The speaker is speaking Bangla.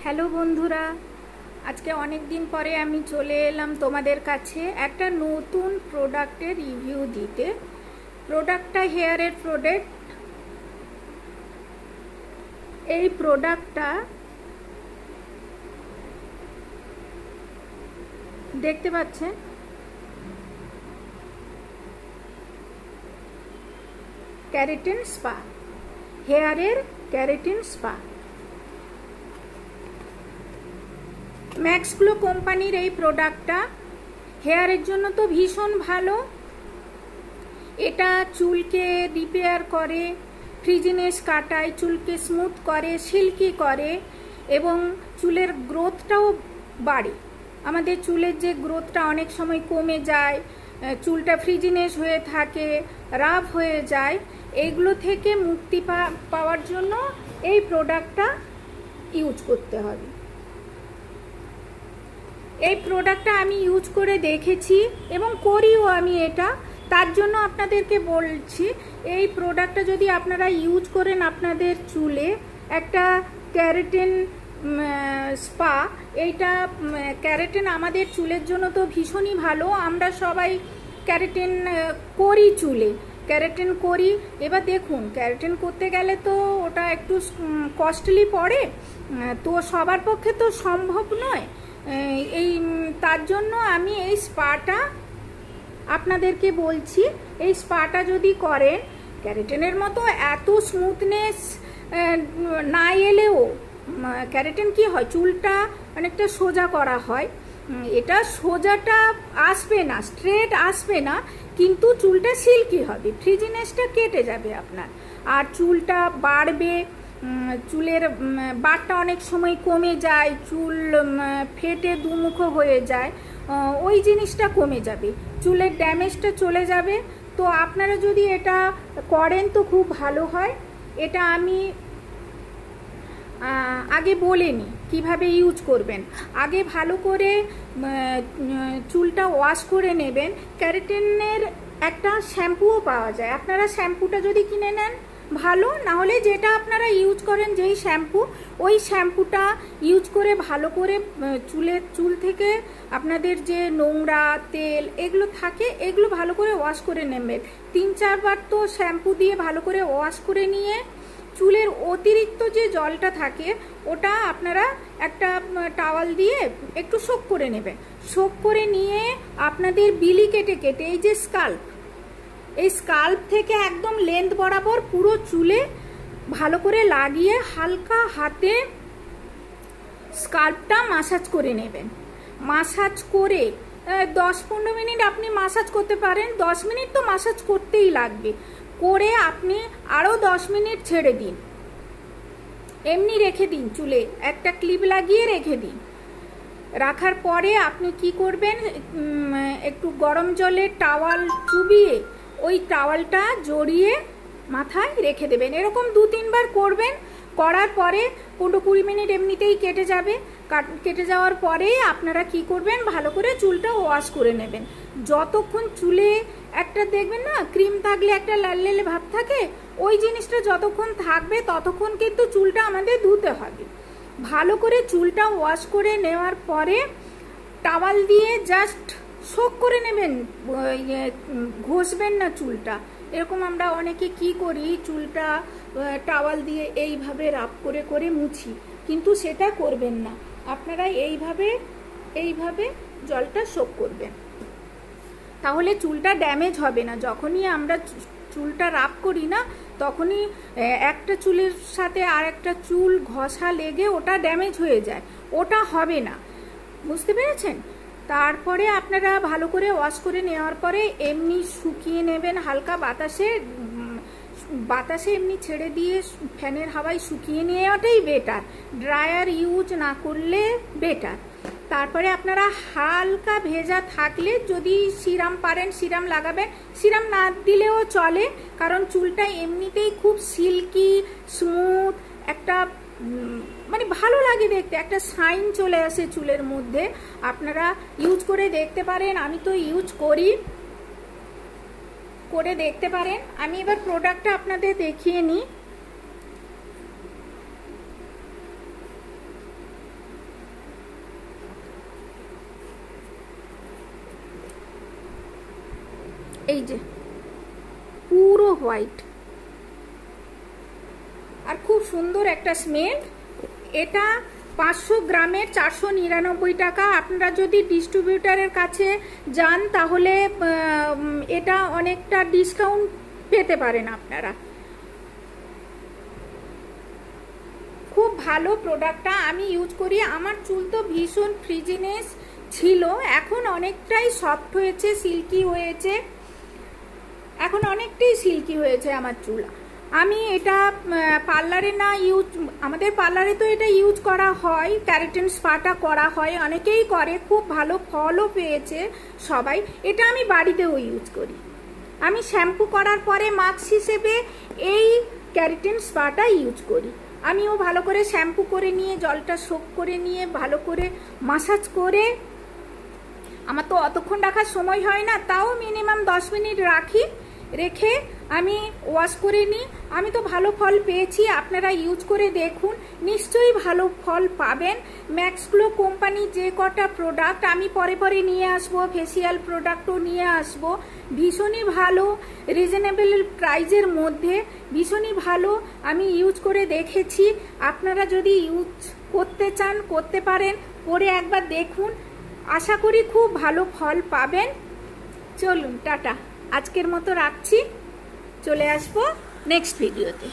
হ্যালো বন্ধুরা, আজকে অনেক দিন পরে আমি চলে এলাম তোমাদের কাছে একটা নতুন প্রোডাক্টের রিভিউ দিতে। প্রোডাক্টটা হেয়ারের প্রোডাক্ট। এই প্রোডাক্টটা দেখতে পাচ্ছেন, ক্যারাটিন স্পা, হেয়ারের ক্যারাটিন স্পা। ম্যাক্সগ্লো কোম্পানির এই প্রোডাক্টটা হেয়ারের জন্য তো ভীষণ ভালো। এটা চুলকে রিপেয়ার করে, ফ্রিজিনেস কাটায়, চুলকে স্মুথ করে, সিল্কি করে এবং চুলের গ্রোথটাও বাড়ে। আমাদের চুলের যে গ্রোথটা অনেক সময় কমে যায়, চুলটা ফ্রিজিনেস হয়ে থাকে, রাফ হয়ে যায়, এইগুলো থেকে মুক্তি পাওয়ার জন্য এই প্রোডাক্টটা ইউজ করতে হবে। এই প্রোডাক্টটা আমি ইউজ করে দেখেছি এবং করিও আমি এটা, তার জন্য আপনাদেরকে বলছি এই প্রোডাক্টটা যদি আপনারা ইউজ করেন আপনাদের চুলে, একটা ক্যারাটিন স্পা। এইটা ক্যারাটিন আমাদের চুলের জন্য তো ভীষণই ভালো। আমরা সবাই ক্যারাটিন করি, চুলে ক্যারাটিন করি। এবার দেখুন, ক্যারাটিন করতে গেলে তো ওটা একটু কস্টলি পড়ে, তো সবার পক্ষে তো সম্ভব নয়। তার জন্য আমি এই স্পাটা আপনাদেরকে বলছি। এই স্পাটা যদি করেন, ক্যারাটিনের মতো এত স্মুথনেস না এলেও, ক্যারাটিন কি হয়, চুলটা অনেকটা সোজা করা হয়, এটা সোজাটা আসবে না, স্ট্রেট আসবে না, কিন্তু চুলটা সিল্কি হবে, ফ্রিজিনেসটা কেটে যাবে আপনার, আর চুলটা বাড়বে। চুলের বাড়টা অনেক সময় কমে যায়, চুল ফেটে দুমুখো হয়ে যায়, ওই জিনিসটা কমে যাবে, চুলের ড্যামেজটা চলে যাবে। তো আপনারা যদি এটা করেন তো খুব ভালো হয়। এটা আমি আগে বলিনি কিভাবে ইউজ করবেন। আগে ভালো করে চুলটা ওয়াশ করে নেবেন। ক্যারাটিনের একটা শ্যাম্পুও পাওয়া যায়, আপনারা শ্যাম্পুটা যদি কিনে নেন ভালো, না হলে যেটা আপনারা ইউজ করেন যেই শ্যাম্পু, ওই শ্যাম্পুটা ইউজ করে ভালো করে চুল থেকে আপনাদের যে নোংরা তেল এগুলো থাকে এগুলো ভালো করে ওয়াশ করে নেবেন। 3-4 বার তো শ্যাম্পু দিয়ে ভালো করে ওয়াশ করে নিয়ে চুলের অতিরিক্ত যে জলটা থাকে ওটা আপনারা একটা টাওয়াল দিয়ে একটু সোক করে নেবেন। সোক করে নিয়ে আপনাদের বিলি কেটে কেটে এই যে স্কাল্প, এই স্কাল্প থেকে একদম লেন্থ বরাবর পুরো চুলে ভালো করে লাগিয়ে হালকা হাতে স্কাল্পটা মাসাজ করে নেবেন। মাসাজ করে 10-15 মিনিট আপনি মাসাজ করতে পারেন, 10 মিনিট তো মাসাজ করতেই লাগবে, করে আপনি আরও 10 মিনিট ছেড়ে দিন, এমনি রেখে দিন, চুলে একটা ক্লিপ লাগিয়ে রেখে দিন। রাখার পরে আপনি কি করবেন, একটু গরম জলে টাওয়াল চুবিয়ে ওই টাওয়ালটা জড়িয়ে মাথায় রেখে দেবেন। এরকম 2-3 বার করবেন। করার পরে 15-20 মিনিট এমনিতেই কেটে যাবে। কেটে যাওয়ার পরে আপনারা কি করবেন, ভালো করে চুলটা ওয়াশ করে নেবেন। যতক্ষণ চুলে একটা দেখবেন না ক্রিম থাকলে একটা লাল লাল ভাব থাকে, ওই জিনিসটা যতক্ষণ থাকবে ততক্ষণ কিন্তু চুলটা আমাদের ধুতে হবে। ভালো করে চুলটা ওয়াশ করে নেওয়ার পরে টাওয়াল দিয়ে জাস্ট সোক করে নেবেন, ঘষবেন না চুলটা। এরকম আমরা অনেকে কি করি, চুলটা টাওয়াল দিয়ে এইভাবে রাব করে করে মুছি, কিন্তু সেটা করবেন না। আপনারা এইভাবে জলটা সোক করবেন, তাহলে চুলটা ড্যামেজ হবে না। যখনই আমরা চুলটা রাব করি না, তখনই একটা চুলের সাথে আর একটা চুল ঘষা লেগে ওটা ড্যামেজ হয়ে যায়, ওটা হবে না, বুঝতে পেরেছেন? তারপরে আপনারা ভালো করে ওয়াশ করে নেওয়ার পরে এমনি শুকিয়ে নেবেন, হালকা বাতাসে এমনি ছেড়ে দিয়ে ফ্যানের হাওয়ায় শুকিয়ে নেওয়াটাই বেটার, ড্রায়ার ইউজ না করলে বেটার। তারপরে আপনারা হালকা ভেজা থাকলে যদি সিরাম পারেন সিরাম লাগাবেন, সিরাম না দিলেও চলে, কারণ চুলটা এমনিতেই খুব সিল্কি স্মুথ, একটা মানে ভালো লাগে দেখতে, একটা শাইন চলে আসে চুলের মধ্যে। আপনারা ইউজ করে দেখতে পারেন, আমি তো ইউজ করি, করে দেখতে পারেন। আমি এবার প্রোডাক্টটা আপনাদের দেখিয়ে নিই। এই যে পুরো হোয়াইট, আর খুব সুন্দর একটা স্মেল। এটা 500 গ্রামের 499 টাকা। আপনারা যদি ডিস্ট্রিবিউটারের কাছে যান তাহলে এটা অনেকটা ডিসকাউন্ট পেতে পারেন আপনারা। খুব ভালো প্রোডাক্টটা, আমি ইউজ করি। আমার চুল তো ভীষণ ফ্রিজিনেস ছিল, এখন অনেকটাই সফট হয়েছে, সিল্কি হয়েছে, এখন অনেকটাই সিল্কি হয়েছে আমার চুল। আমি এটা পার্লারে না ইউজ, আমাদের পার্লারে তো এটা ইউজ করা হয়, ক্যারাটিন স্পাটা করা হয়, অনেকেই করে, খুব ভালো ফলও পেয়েছে সবাই। এটা আমি বাড়িতেও ইউজ করি। আমি শ্যাম্পু করার পরে মাস্ক হিসেবে এই ক্যারাটিন স্পাটা ইউজ করি। আমিও ভালো করে শ্যাম্পু করে নিয়ে জলটা সোক করে নিয়ে ভালো করে মাসাজ করে, আমার তো অতক্ষণ রাখার সময় হয় না, তাও মিনিমাম 10 মিনিট রাখি, রেখে আমি ওয়াশ করে নিই। আমি তো ভালো ফল পেয়েছি, আপনারা ইউজ করে দেখুন, নিশ্চয়ই ভালো ফল পাবেন। ম্যাক্সগ্লো কোম্পানি যে কটা প্রোডাক্ট আমি পরে পরে নিয়ে আসবো, ফেসিয়াল প্রোডাক্টও নিয়ে আসবো, ভীষণই ভালো, রিজনেবল প্রাইজের মধ্যে, ভীষণই ভালো। আমি ইউজ করে দেখেছি, আপনারা যদি ইউজ করতে চান করতে পারেন, করে একবার দেখুন, আশা করি খুব ভালো ফল পাবেন। চলুন টাটা, আজকের মতো রাখছি, চলে আসবো নেক্সট ভিডিওতে।